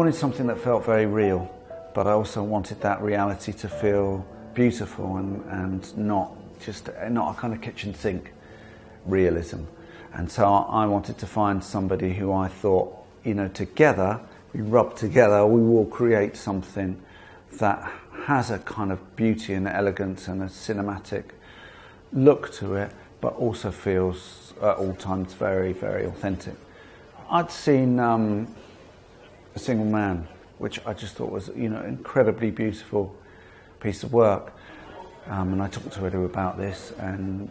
wanted something that felt very real, but I also wanted that reality to feel beautiful and not a kind of kitchen sink realism. And so I wanted to find somebody who I thought, together, we rub together, we will create something that has a kind of beauty and elegance and a cinematic look to it, but also feels at all times very, very authentic. I'd seen A Single Man, which I just thought was, incredibly beautiful piece of work. And I talked to Edu about this, and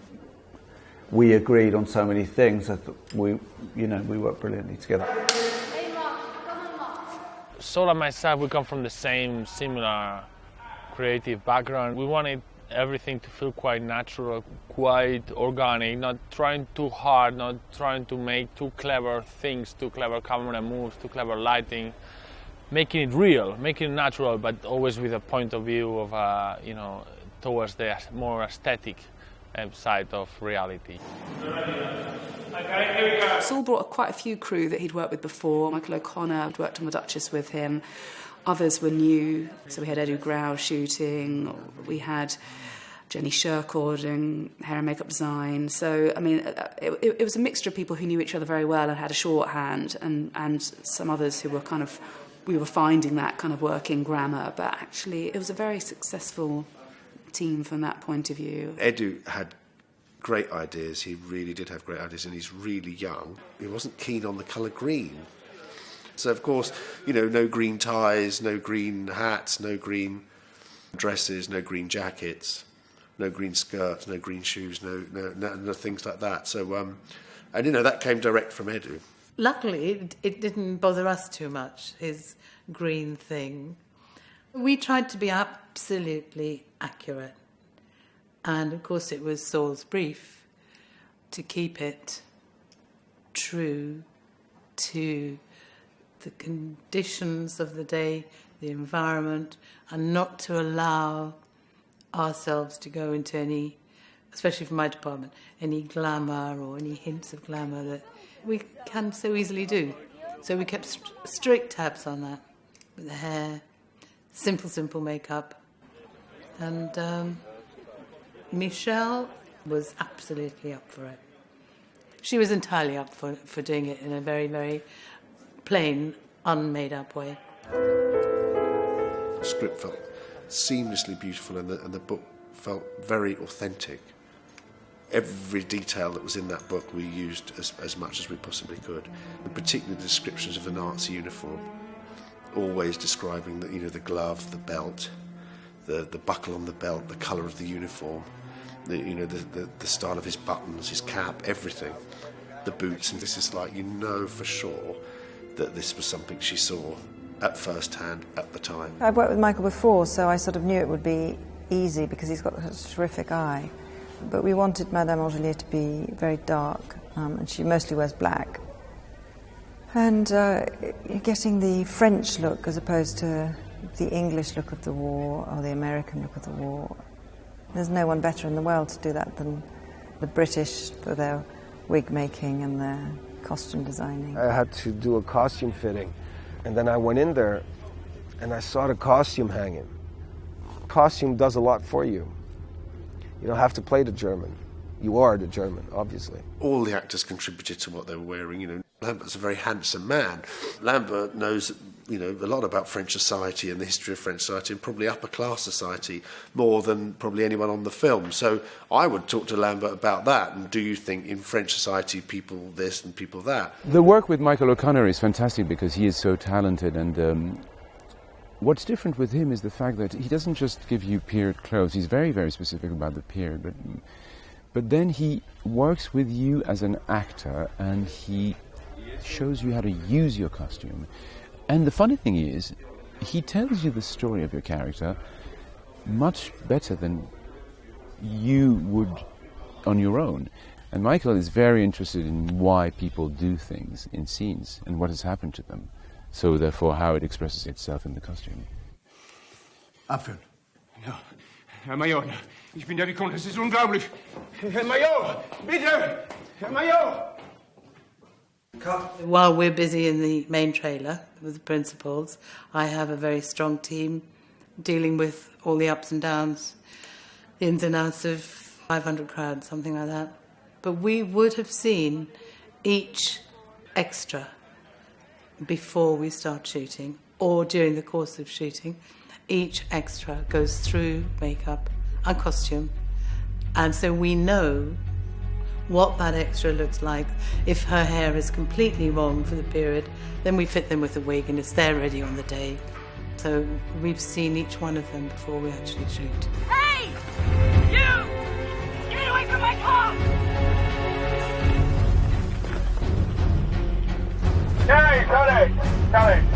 we agreed on so many things that we worked brilliantly together. Sol and myself, we come from the similar creative background. We wanted everything to feel quite natural, quite organic, not trying too hard, not trying to make too clever things, too clever camera moves, too clever lighting. Making it real, making it natural, but always with a point of view of, towards the more aesthetic side of reality. Okay, here we go. Saul brought quite a few crew that he'd worked with before. Michael O'Connor had worked on The Duchess with him. Others were new. So we had Edu Grau shooting. We had Jenny Shercourt doing hair and makeup design. So, it was a mixture of people who knew each other very well and had a shorthand, and some others who were we were finding that kind of working grammar. But actually, it was a very successful team from that point of view. Edu had great ideas. He really did have great ideas, and he's really young. He wasn't keen on the colour green. So, of course, no green ties, no green hats, no green dresses, no green jackets, no green skirts, no green shoes, no things like that. So, that came direct from Edu. Luckily, it didn't bother us too much, his green thing. We tried to be absolutely accurate. And, of course, it was Saul's brief to keep it true to the conditions of the day, the environment, and not to allow ourselves to go into any, especially for my department, any glamour or any hints of glamour that we can so easily do. So we kept strict tabs on that, with the hair, simple makeup. And Michelle was absolutely up for it. She was entirely up for doing it in a very, very plain, unmade-up way. The script felt seamlessly beautiful, and the book felt very authentic. Every detail that was in that book we used as much as we possibly could, and particularly the descriptions of the Nazi uniform, always describing the glove, the belt, the buckle on the belt, the colour of the uniform, the style of his buttons, his cap, everything, the boots, and this is for sure that this was something she saw at first hand at the time. I've worked with Michael before, so I sort of knew it would be easy because he's got such a terrific eye. But we wanted Madame Angellier to be very dark, and she mostly wears black. And getting the French look as opposed to the English look of the war or the American look of the war. There's no one better in the world to do that than the British for their wig making and their costume designing. I had to do a costume fitting, and then I went in there and I saw the costume hanging. Costume does a lot for you. You don't have to play the German. You are the German, obviously. All the actors contributed to what they were wearing. Lambert's a very handsome man. Lambert knows, a lot about French society and the history of French society, and probably upper class society more than probably anyone on the film. So I would talk to Lambert about that. And do you think in French society people this and people that? The work with Michael O'Connor is fantastic because he is so talented, and what's different with him is the fact that he doesn't just give you period clothes. He's very, very specific about the period, but then he works with you as an actor, and he shows you how to use your costume. And the funny thing is, he tells you the story of your character much better than you would on your own. And Michael is very interested in why people do things in scenes and what has happened to them. So therefore, how it expresses itself in the costume. Abführen. Ja, Herr Major, ich bin der Vicomte, das ist unglaublich. Herr Major, bitte! Herr Major! While we're busy in the main trailer with the principals, I have a very strong team dealing with all the ups and downs, the ins and outs of 500 crowds, something like that. But we would have seen each extra before we start shooting or during the course of shooting. Each extra goes through makeup and costume, and so we know what that extra looks like. If her hair is completely wrong for the period, then we fit them with a wig and it's there ready on the day. So we've seen each one of them before we actually shoot. Hey! You! Get away from my car! Kelly!